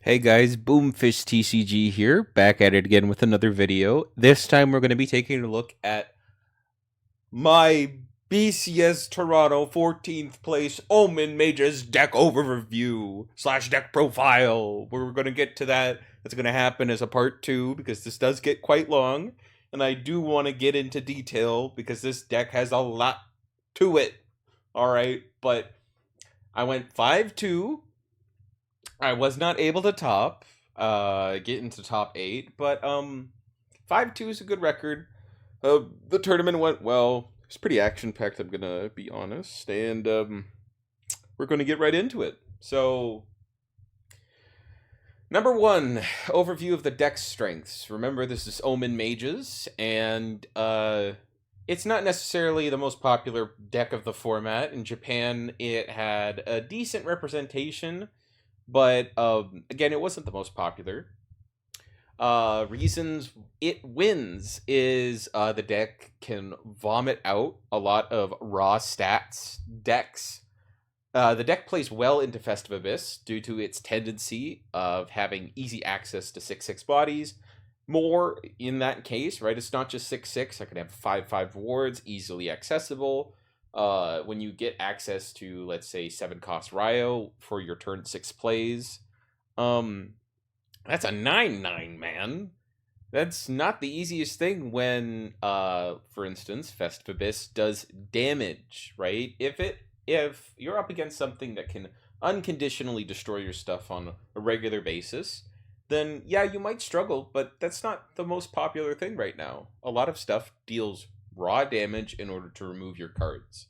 Hey guys, Boomfish TCG here, back at it again with another video. This time we're going to be taking a look at my BCS Toronto 14th place Omen Mages deck overview slash deck profile. We're going to get to that. That's going to happen as a part 2 because this does get quite long. And I do want to get into detail because this deck has a lot to it. Alright, but I went 5-2. I was not able to get into top 8, but 5-2 is a good record. The tournament went well. It's pretty action packed, I'm gonna be honest, and we're gonna get right into it. So, number 1, overview of the deck strengths. Remember, this is Omen Mages, and it's not necessarily the most popular deck of the format. In Japan, it had a decent representation, but again, it wasn't the most popular. Reasons it wins is the deck can vomit out a lot of raw stats decks. The deck plays well into Festive Abyss due to its tendency of having easy access to 6/6 bodies. More in that case, right? It's not just 6/6. I can have 5/5 wards, easily accessible. When you get access to, let's say, 7-cost Ryo for your turn 6 plays, that's a 9/9, man. That's not the easiest thing when, for instance, Festive Abyss does damage, right? If you're up against something that can unconditionally destroy your stuff on a regular basis, then yeah, you might struggle, but that's not the most popular thing right now. A lot of stuff deals raw damage in order to remove your cards,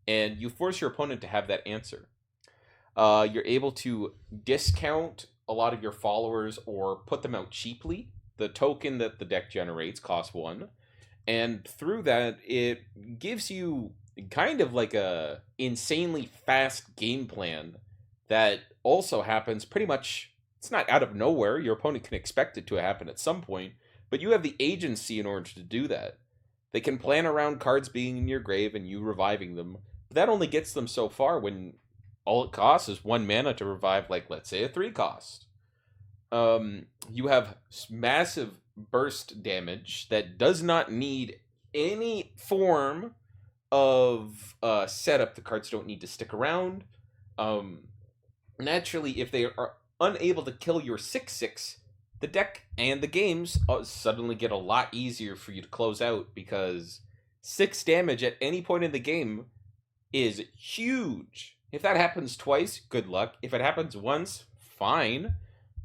and you force your opponent to have that answer. You're able to discount a lot of your followers or put them out cheaply. The token that the deck generates costs 1, and through that, it gives you kind of like a insanely fast game plan that also happens pretty much. It's not out of nowhere. Your opponent can expect it to happen at some point, but you have the agency in order to do that. They can plan around cards being in your grave and you reviving them, but that only gets them so far when all it costs is 1 mana to revive, like, let's say, a 3-cost. You have massive burst damage that does not need any form of setup. The cards don't need to stick around. Naturally, if they are unable to kill your 6/6, the deck and the games suddenly get a lot easier for you to close out, because 6 damage at any point in the game is huge. If that happens twice, good luck. If it happens once, fine.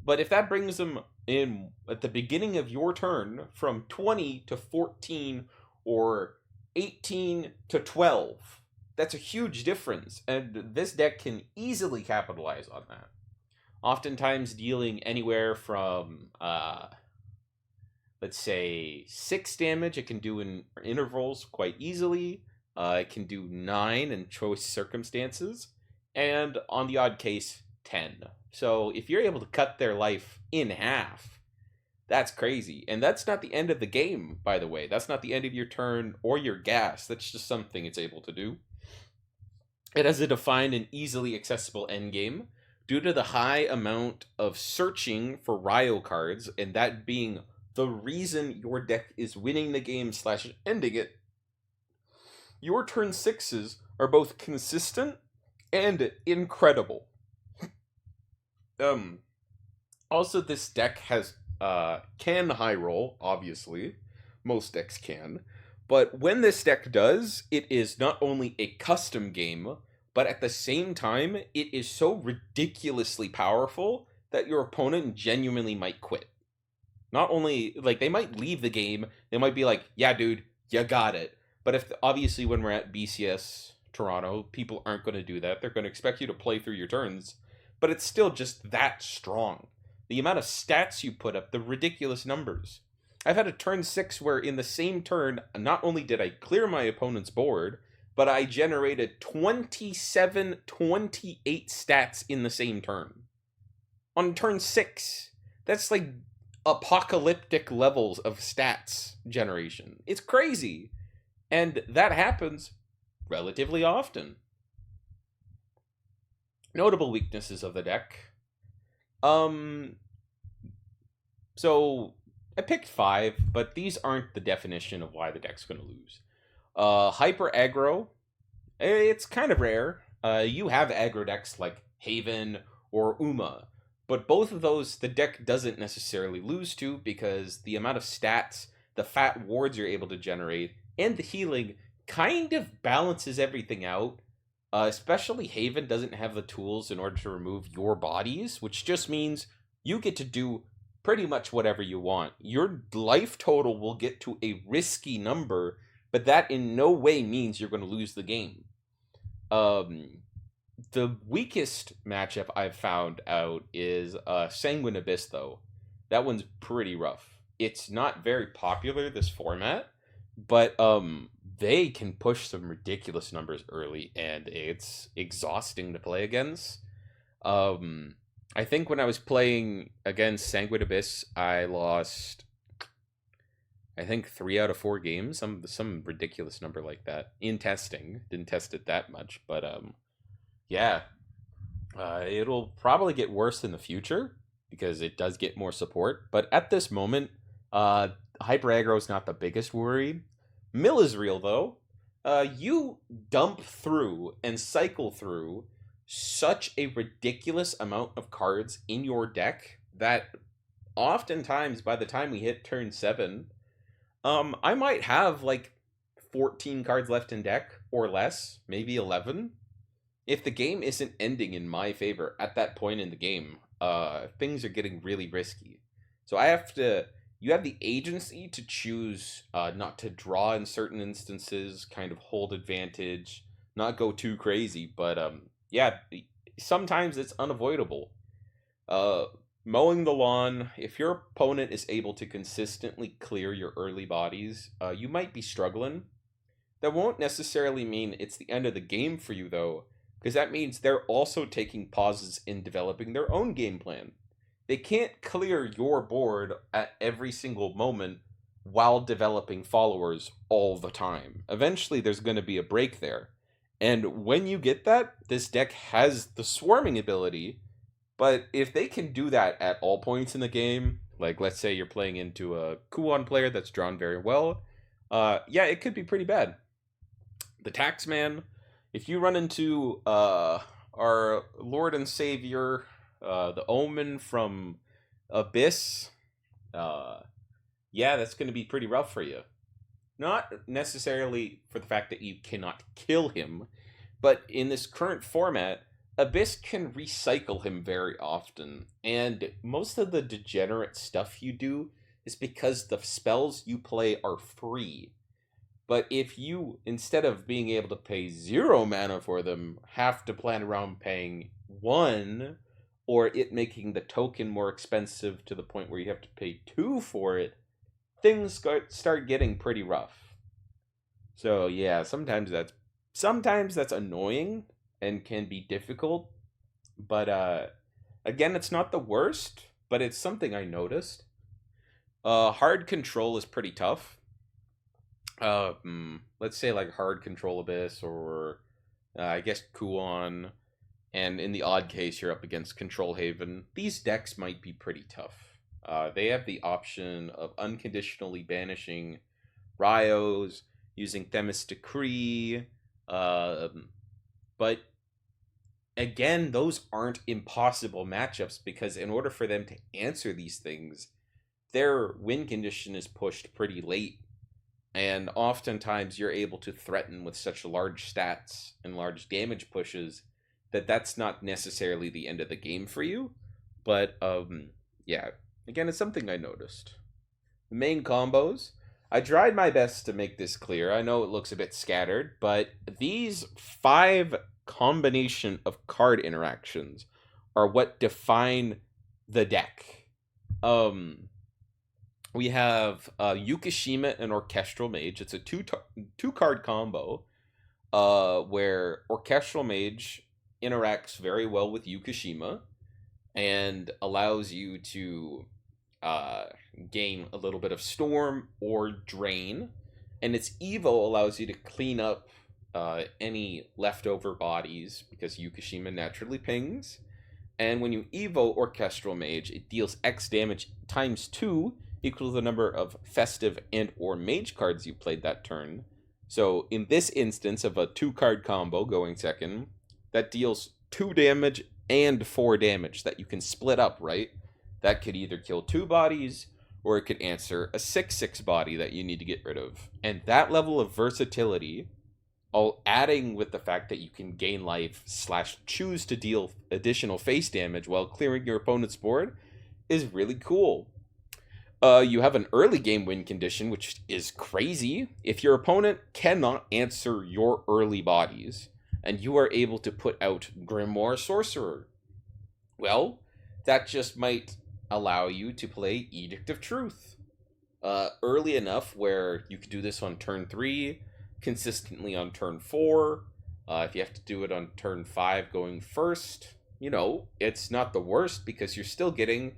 But if that brings them in at the beginning of your turn from 20 to 14 or 18 to 12, that's a huge difference, and this deck can easily capitalize on that. Oftentimes dealing anywhere from, let's say, 6 damage, it can do in intervals quite easily. It can do 9 in choice circumstances, and on the odd case, 10. So if you're able to cut their life in half, that's crazy. And that's not the end of the game, by the way. That's not the end of your turn or your gas. That's just something it's able to do. It has a defined and easily accessible endgame due to the high amount of searching for Ryo cards, and that being the reason your deck is winning the game slash ending it. Your turn 6s are both consistent and incredible. Also, this deck has can high roll, obviously. Most decks can. But when this deck does, it is not only a custom game, but at the same time, it is so ridiculously powerful that your opponent genuinely might quit. Not only, like, they might leave the game, they might be like, yeah, dude, you got it. But if, obviously, when we're at BCS Toronto, people aren't going to do that. They're going to expect you to play through your turns. But it's still just that strong. The amount of stats you put up, the ridiculous numbers. I've had a turn 6 where in the same turn, not only did I clear my opponent's board, but I generated 27, 28 stats in the same turn. On turn 6, that's like apocalyptic levels of stats generation. It's crazy. And that happens relatively often. Notable weaknesses of the deck. Um, so I picked five, but these aren't the definition of why the deck's going to lose. Hyper aggro, it's kind of rare. You have aggro decks like Haven or Uma, but both of those the deck doesn't necessarily lose to because the amount of stats, the fat wards you're able to generate, and the healing kind of balances everything out. Especially Haven doesn't have the tools in order to remove your bodies, which just means you get to do pretty much whatever you want. Your life total will get to a risky number, but that in no way means you're going to lose the game. Um, the weakest matchup I've found out is Sanguine Abyss, though. That one's pretty rough. It's not very popular, this format, but they can push some ridiculous numbers early, and it's exhausting to play against. I think when I was playing against Sanguine Abyss, I lost, I think 3 out of 4 games, some ridiculous number like that in testing. Didn't test it that much, but yeah, it'll probably get worse in the future because it does get more support. But at this moment, uh, hyper aggro is not the biggest worry. Mill is real though. You dump through and cycle through such a ridiculous amount of cards in your deck that oftentimes by the time we hit turn 7, I might have like 14 cards left in deck or less, maybe 11. If the game isn't ending in my favor at that point in the game, things are getting really risky. So I have to. You have the agency to choose not to draw in certain instances, kind of hold advantage, not go too crazy. But yeah, sometimes it's unavoidable. Uh, Mowing the lawn. If your opponent is able to consistently clear your early bodies, you might be struggling. That won't necessarily mean it's the end of the game for you, though, because that means they're also taking pauses in developing their own game plan. They can't clear your board at every single moment while developing followers all the time. Eventually, there's going to be a break there. And when you get that, this deck has the swarming ability, but if they can do that at all points in the game, like let's say you're playing into a Kuon player that's drawn very well, yeah, it could be pretty bad. The Taxman, if you run into our Lord and Savior, the Omen from Abyss, uh, yeah, that's going to be pretty rough for you. Not necessarily for the fact that you cannot kill him, but in this current format, Abyss can recycle him very often, and most of the degenerate stuff you do is because the spells you play are free. But if you, instead of being able to pay 0 mana for them, have to plan around paying 1, or it making the token more expensive to the point where you have to pay 2 for it, things start getting pretty rough. So yeah, sometimes that's annoying and can be difficult, but again, it's not the worst, but it's something I noticed. Hard control is pretty tough. Let's say like hard control abyss or I guess Kuon, and in the odd case you're up against control haven. These decks might be pretty tough. They have the option of unconditionally banishing Rios, using Themis Decree, but again, those aren't impossible matchups because in order for them to answer these things, their win condition is pushed pretty late. And oftentimes you're able to threaten with such large stats and large damage pushes that that's not necessarily the end of the game for you. But yeah, again, it's something I noticed. The main combos. I tried my best to make this clear. I know it looks a bit scattered, but these 5 combination of card interactions are what define the deck. We have Yukishima and Orchestral Mage. It's a two card combo where Orchestral Mage interacts very well with Yukishima and allows you to gain a little bit of Storm or Drain. And its Evo allows you to clean up any leftover bodies because Yukishima naturally pings. And when you Evo Orchestral Mage, it deals X damage times 2, equal to the number of Festive and or Mage cards you played that turn. So in this instance of a 2-card combo going second, that deals 2 damage and 4 damage that you can split up, right? That could either kill 2 bodies, or it could answer a 6/6 body that you need to get rid of. And that level of versatility, all adding with the fact that you can gain life / choose to deal additional face damage while clearing your opponent's board, is really cool. You have an early game win condition, which is crazy. If your opponent cannot answer your early bodies, and you are able to put out Grimoire Sorcerer, well, that just might allow you to play Edict of Truth early enough where you could do this on turn 3, consistently on turn 4. If you have to do it on turn 5 going first, it's not the worst because you're still getting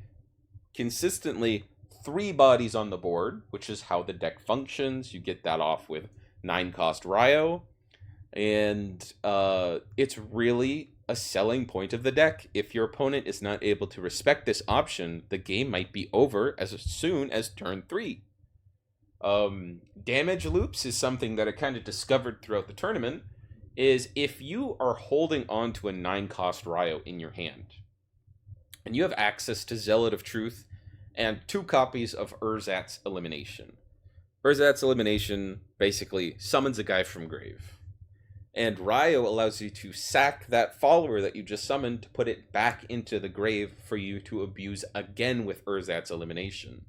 consistently 3 bodies on the board, which is how the deck functions. You get that off with 9-cost Ryo, and it's really a selling point of the deck. If your opponent is not able to respect this option, the game might be over as soon as turn 3. Damage loops is something that I kind of discovered throughout the tournament, is if you are holding on to a 9-cost Ryo in your hand, and you have access to Zealot of Truth and 2 copies of Urzat's Elimination. Urzat's Elimination basically summons a guy from grave. And Ryo allows you to sack that follower that you just summoned to put it back into the grave for you to abuse again with Urzat's Elimination.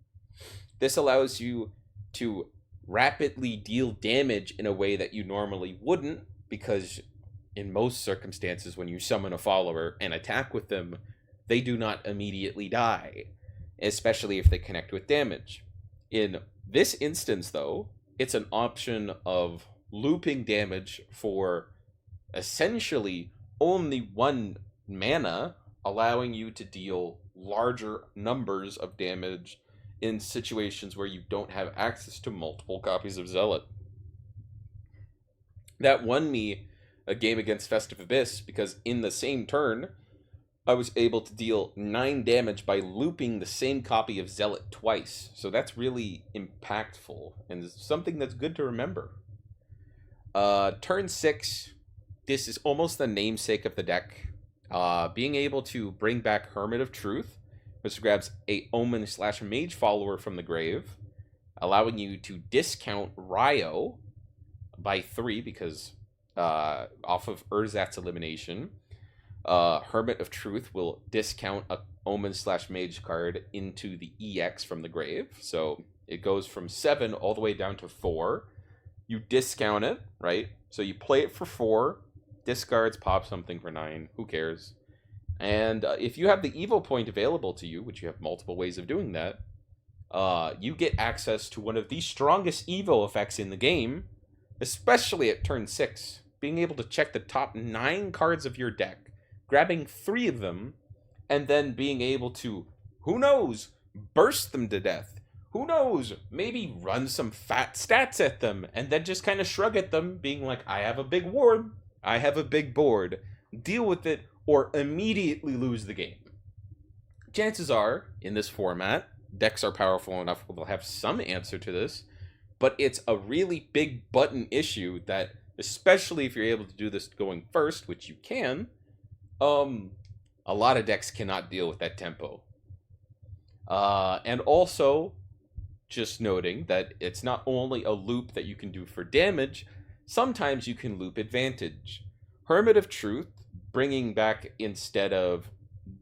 This allows you to rapidly deal damage in a way that you normally wouldn't, because in most circumstances when you summon a follower and attack with them, they do not immediately die, especially if they connect with damage. In this instance, though, it's an option of looping damage for essentially only 1 mana, allowing you to deal larger numbers of damage in situations where you don't have access to multiple copies of Zealot. That won me a game against Festive Abyss because in the same turn, I was able to deal 9 damage by looping the same copy of Zealot twice. So that's really impactful and something that's good to remember. Turn 6, this is almost the namesake of the deck. Being able to bring back Hermit of Truth, which grabs a Omen / Mage follower from the grave, allowing you to discount Ryo by 3 because off of Urzat's Elimination. Hermit of Truth will discount a Omen / Mage card into the EX from the grave. So it goes from 7 all the way down to 4. You discount it, right? So you play it for 4, discards, pop something for 9. Who cares? And if you have the Evo point available to you, which you have multiple ways of doing that, you get access to one of the strongest Evo effects in the game, especially at turn 6. Being able to check the top 9 cards of your deck, grabbing 3 of them, and then being able to, who knows, burst them to death. Who knows, maybe run some fat stats at them, and then just kind of shrug at them, being like, I have a big ward, I have a big board, deal with it, or immediately lose the game. Chances are, in this format, decks are powerful enough where they'll have some answer to this, but it's a really big button issue that, especially if you're able to do this going first, which you can, a lot of decks cannot deal with that tempo. And also, just noting that it's not only a loop that you can do for damage, sometimes you can loop advantage. Hermit of Truth, bringing back, instead of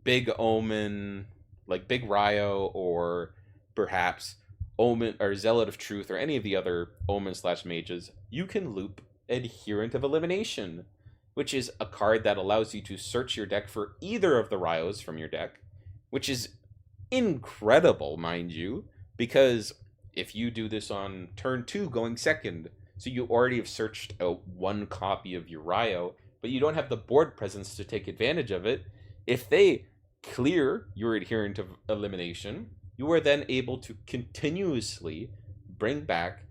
Big Omen, like Big Ryo, or perhaps Omen or Zealot of Truth, or any of the other Omen / Mages, you can loop Adherent of Elimination, which is a card that allows you to search your deck for either of the Ryos from your deck, which is incredible, mind you, because if you do this on turn 2 going second, so you already have searched out 1 copy of your Ryo, but you don't have the board presence to take advantage of it, if they clear your Adherent of Elimination, you are then able to continuously bring back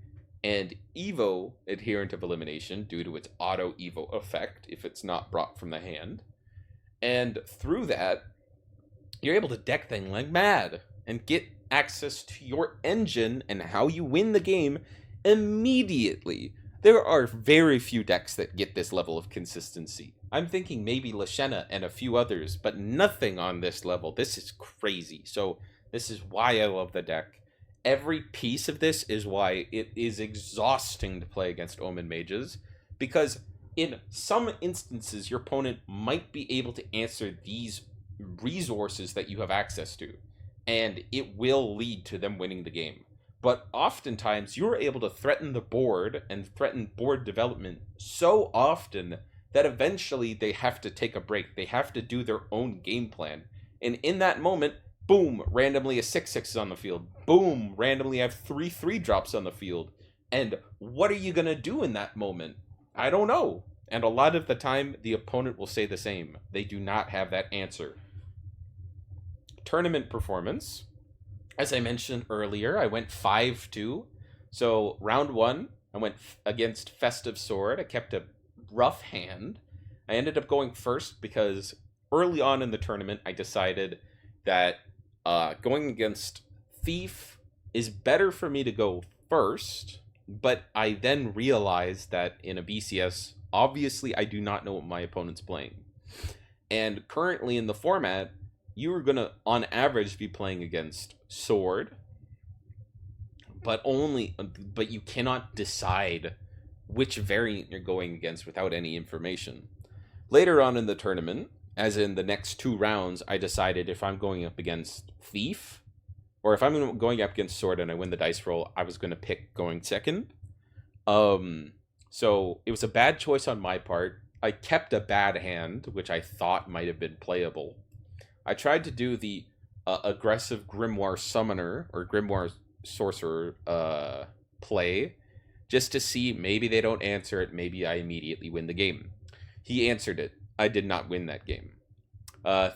and Evo Adherent of Elimination due to its auto Evo effect if it's not brought from the hand. And through that, you're able to deck things like mad and get access to your engine and how you win the game immediately. There are very few decks that get this level of consistency. I'm thinking maybe Lashena and a few others, but nothing on this level. This is crazy. So this is why I love the deck. Every piece of this is why it is exhausting to play against Omen Mages, because in some instances your opponent might be able to answer these resources that you have access to, and it will lead to them winning the game. But oftentimes you're able to threaten the board and threaten board development so often that eventually they have to take a break. They have to do their own game plan. And in that moment, boom, randomly a 6/6 is on the field. Boom, randomly I have 3/3 drops on the field. And what are you going to do in that moment? I don't know. And a lot of the time, the opponent will say the same. They do not have that answer. Tournament performance. As I mentioned earlier, I went 5-2. So round 1, I went against Festive Sword. I kept a rough hand. I ended up going first because early on in the tournament, I decided that going against Thief is better for me to go first. But I then realized that in a BCS, obviously I do not know what my opponent's playing. And currently in the format, you are going to, on average, be playing against Sword, but you cannot decide which variant you're going against without any information. Later on in the tournament, as in the next 2 rounds, I decided if I'm going up against Thief, or if I'm going up against Sword and I win the dice roll, I was going to pick going second. So it was a bad choice on my part. I kept a bad hand, which I thought might have been playable. I tried to do the aggressive Grimoire Summoner or Grimoire Sorcerer play just to see maybe they don't answer it, maybe I immediately win the game. He answered it. I did not win that game.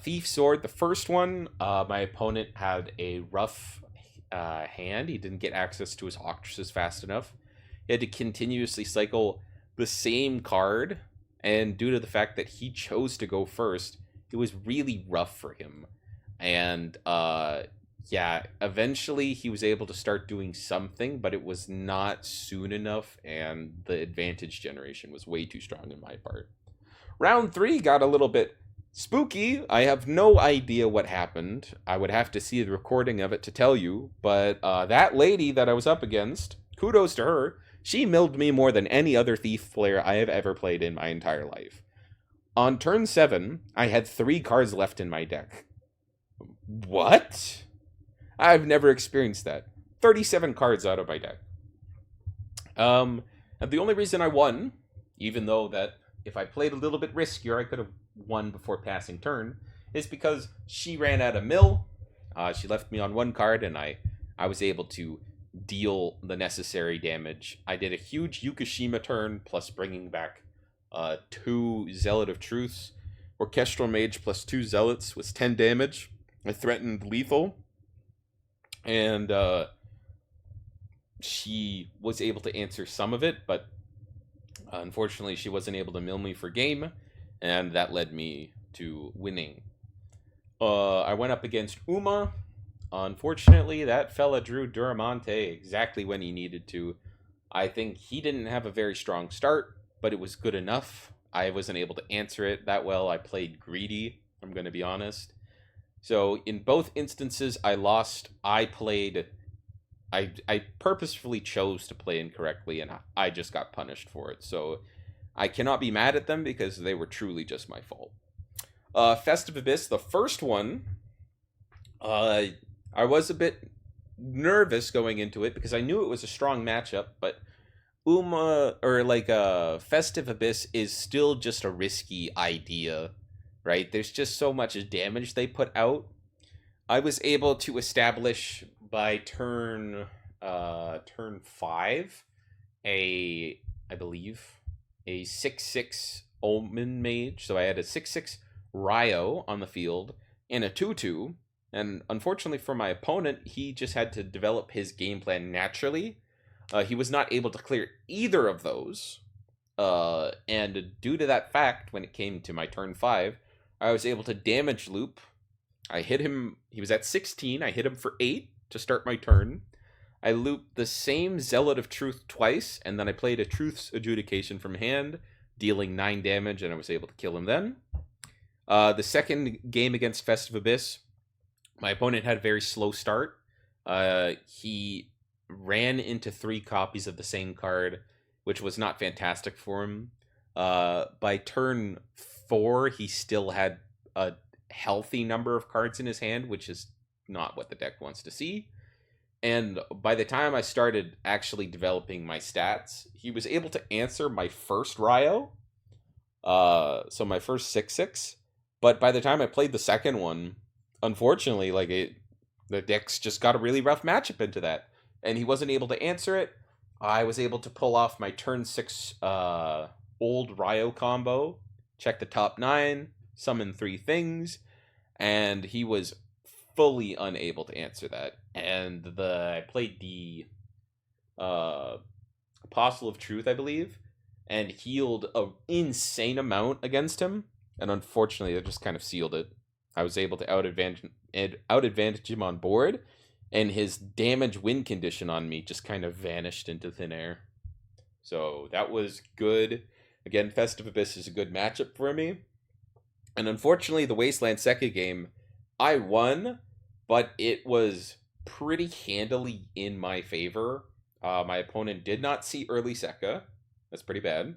Thief Sword, the first one, my opponent had a rough hand. He didn't get access to his Octresses fast enough. He had to continuously cycle the same card, and due to the fact that he chose to go first, it was really rough for him. And yeah, eventually he was able to start doing something, but it was not soon enough, and the advantage generation was way too strong in my part. Round 3 got a little bit spooky. I have no idea what happened. I would have to see the recording of it to tell you, but that lady that I was up against, kudos to her, she milled me more than any other Thief player I have ever played in my entire life. On turn 7, I had 3 cards left in my deck. What? I've never experienced that. 37 cards out of my deck. And the only reason I won, even though that if I played a little bit riskier, I could have won before passing turn, is because she ran out of mill. She left me on 1 card, and I was able to deal the necessary damage. I did a huge Yukishima turn, plus bringing back 2 Zealot of Truths. Orchestral Mage plus 2 Zealots was 10 damage. I threatened lethal. And she was able to answer some of it, but unfortunately she wasn't able to mill me for game, and that led me to winning. I went up against Uma. Unfortunately, that fella drew Duramante exactly when he needed to. I think he didn't have a very strong start, but it was good enough. I wasn't able to answer it that well. I played greedy, I'm going to be honest. So in both instances, I lost. I purposefully chose to play incorrectly, and I just got punished for it. So I cannot be mad at them because they were truly just my fault. Festive Abyss, the first one, I was a bit nervous going into it because I knew it was a strong matchup, but Festive Abyss is still just a risky idea, right? There's just so much damage they put out. I was able to establish by turn 5 I believe a 6/6 Omen Mage. So I had a 6/6 Ryo on the field and a 2/2. And unfortunately for my opponent, he just had to develop his game plan naturally. He was not able to clear either of those. And due to that fact, when it came to my turn 5, I was able to damage loop I hit him. He was at 16. I hit him for 8 to start my turn. I looped the same Zealot of Truth twice, and then I played a Truth's Adjudication from hand, dealing 9 damage, and I was able to kill him then. The second game against Festive Abyss, my opponent had a very slow start. He ran into 3 copies of the same card, which was not fantastic for him. By turn 4, he still had a healthy number of cards in his hand, which is not what the deck wants to see. And by the time I started actually developing my stats, he was able to answer my first Ryo. So my first 6/6. But by the time I played the second one, unfortunately, the deck's just got a really rough matchup into that. And he wasn't able to answer it. I was able to pull off my turn 6 old Ryo combo, check the top 9, summon 3 things, and he was fully unable to answer that. And I played the Apostle of Truth, I believe, and healed an insane amount against him. And unfortunately, it just kind of sealed it. I was able to out advantage him on board, and his damage win condition on me just kind of vanished into thin air. So that was good. Again, Festive Abyss is a good matchup for me. And unfortunately, the Wasteland Sekka game, I won, but it was pretty handily in my favor. My opponent did not see early Sekka. That's pretty bad.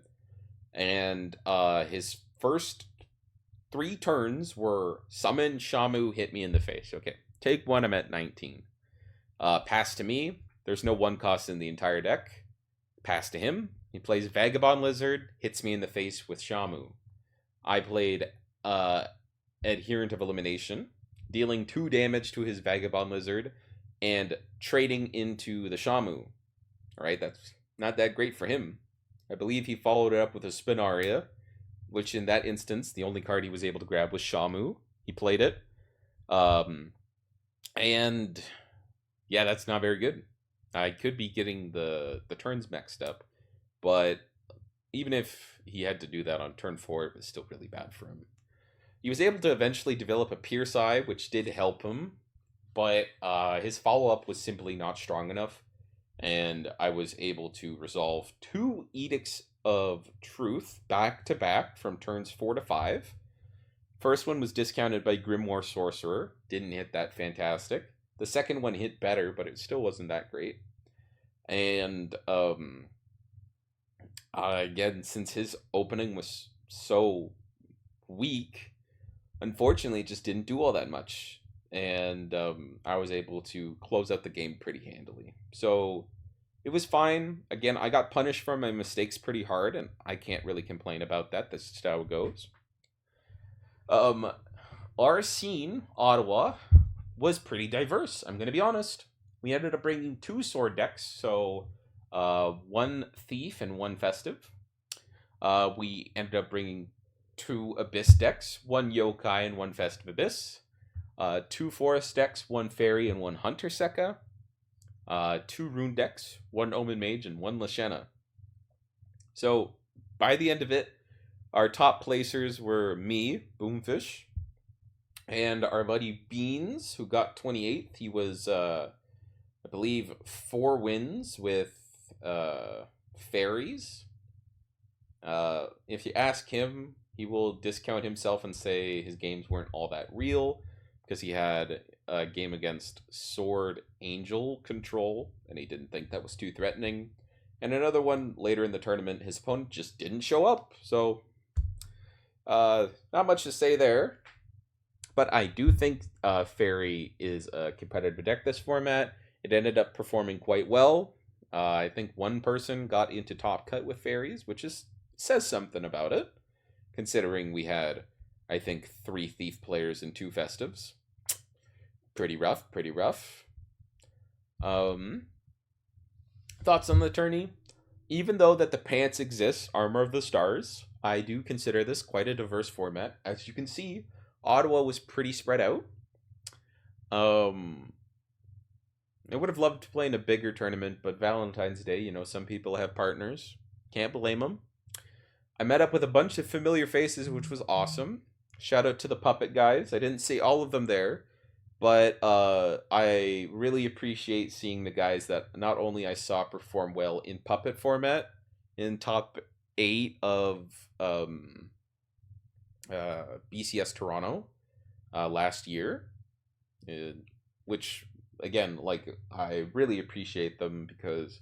And his first 3 turns were summon, Shamu, hit me in the face. Okay, take 1, I'm at 19. Pass to me. There's no 1 cost in the entire deck. Pass to him. He plays Vagabond Lizard, hits me in the face with Shamu. I played Adherent of Elimination, dealing 2 damage to his Vagabond Lizard, and trading into the Shamu. Alright, that's not that great for him. I believe he followed it up with a Spinaria, which in that instance, the only card he was able to grab was Shamu. He played it. And yeah, that's not very good. I could be getting the turns mixed up, but even if he had to do that on turn 4, it was still really bad for him. He was able to eventually develop a Pierce Eye, which did help him, but his follow-up was simply not strong enough, and I was able to resolve 2 Edicts of Truth back-to-back from turns 4 to 5. First one was discounted by Grimoire Sorcerer. Didn't hit that fantastic. The second one hit better, but it still wasn't that great. And again, since his opening was so weak, unfortunately, it just didn't do all that much. And I was able to close out the game pretty handily. So it was fine. Again, I got punished for my mistakes pretty hard, and I can't really complain about that. That's just how it goes. Our scene, Ottawa, was pretty diverse. I'm going to be honest. We ended up bringing 2 sword decks, so 1 Thief and 1 Festive. We ended up bringing 2 Abyss decks, 1 Yokai and 1 Festive Abyss. 2 Forest decks, 1 Fairy and 1 Hunter Sekka. 2 Rune decks, 1 Omen Mage and 1 Lashena. So, by the end of it, our top placers were me, Boomfish, and our buddy Beans, who got 28th. He was, I believe, 4 wins with Fairies. If you ask him, he will discount himself and say his games weren't all that real, because he had a game against Sword Angel Control, and he didn't think that was too threatening. And another one later in the tournament, his opponent just didn't show up. So, not much to say there. But I do think Fairy is a competitive deck this format. It ended up performing quite well. I think 1 person got into top cut with Fairies, which says something about it, considering we had, I think, 3 Thief players and 2 Festives. Pretty rough, pretty rough. Thoughts on the tourney? Even though that the pants exists, Armor of the Stars, I do consider this quite a diverse format. As you can see, Ottawa was pretty spread out. I would have loved to play in a bigger tournament, but Valentine's Day, some people have partners. Can't blame them. I met up with a bunch of familiar faces, which was awesome. Shout out to the puppet guys. I didn't see all of them there, but I really appreciate seeing the guys that not only I saw perform well in puppet format in top 8 of BCS Toronto last year, which again, like, I really appreciate them because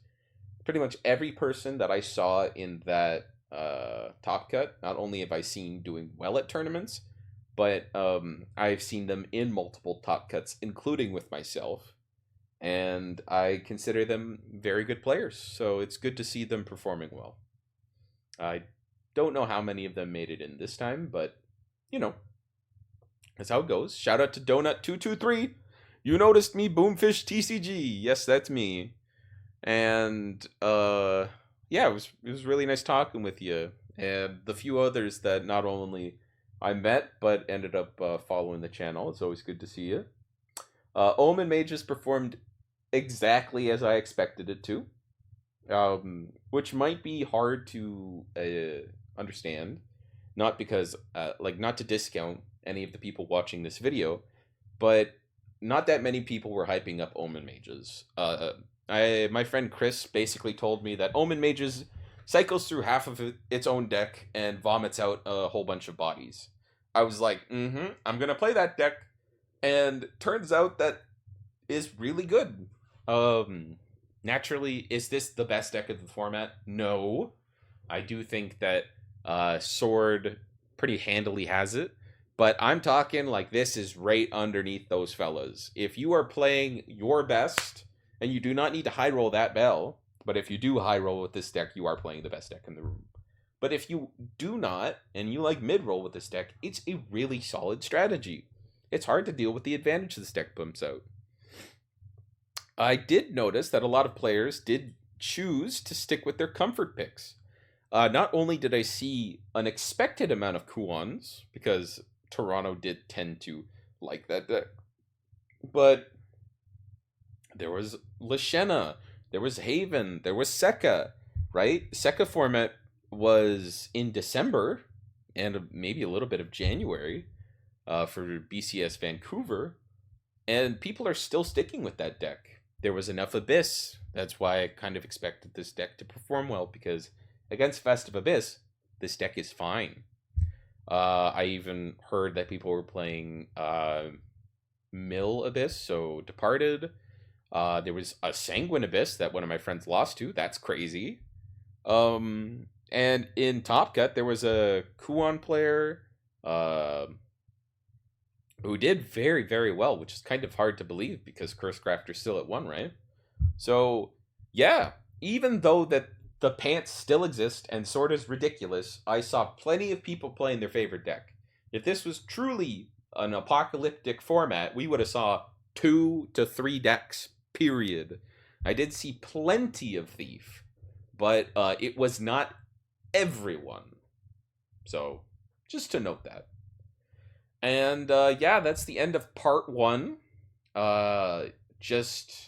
pretty much every person that I saw in that top cut, not only have I seen doing well at tournaments, but I've seen them in multiple top cuts, including with myself, and I consider them very good players. So it's good to see them performing well. I don't know how many of them made it in this time, but you know, that's how it goes. Shout out to Donut223. You noticed me, Boomfish TCG. Yes, that's me. And yeah, it was really nice talking with you, and the few others that not only I met but ended up following the channel. It's always good to see you. Omen Mages performed exactly as I expected it to, which might be hard to understand. Not because, not to discount any of the people watching this video, but not that many people were hyping up Omen Mages. My friend Chris basically told me that Omen Mages cycles through half of its own deck and vomits out a whole bunch of bodies. I was like, I'm gonna play that deck, and turns out that is really good. Naturally, is this the best deck of the format? No. I do think that Sword pretty handily has it, but I'm talking like this is right underneath those fellas. If you are playing your best, and you do not need to high roll that bell, but if you do high roll with this deck, you are playing the best deck in the room. But if you do not, and you like mid roll with this deck, it's a really solid strategy. It's hard to deal with the advantage this deck pumps out. I did notice that a lot of players did choose to stick with their comfort picks. Not only did I see an expected amount of Kuons, because Toronto did tend to like that deck, but there was Lashena, there was Haven, there was Sekka, right? Sekka format was in December and maybe a little bit of January for BCS Vancouver, and people are still sticking with that deck. There was enough Abyss. That's why I kind of expected this deck to perform well, because against Festive Abyss, this deck is fine. I even heard that people were playing Mill Abyss, so Departed. There was a Sanguine Abyss that one of my friends lost to. That's crazy. And in Top Cut, there was a Kuon player who did very, very well, which is kind of hard to believe because Cursecrafter's still at 1, right? So, yeah, even though that the pants still exist and Sword is ridiculous, I saw plenty of people playing their favorite deck. If this was truly an apocalyptic format, we would have saw 2 to 3 decks, period. I did see plenty of Thief, but it was not everyone. So, just to note that. And yeah, that's the end of part 1. Just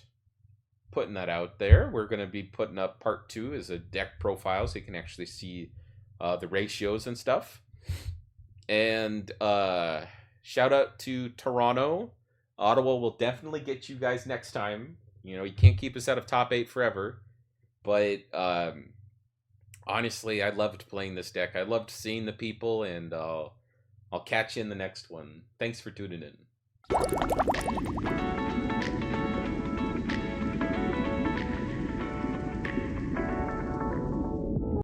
putting that out there. We're going to be putting up part 2 as a deck profile so you can actually see the ratios and stuff. And shout out to Toronto. Ottawa will definitely get you guys next time. You know, you can't keep us out of top 8 forever. But honestly, I loved playing this deck. I loved seeing the people, and I'll catch you in the next one. Thanks for tuning in.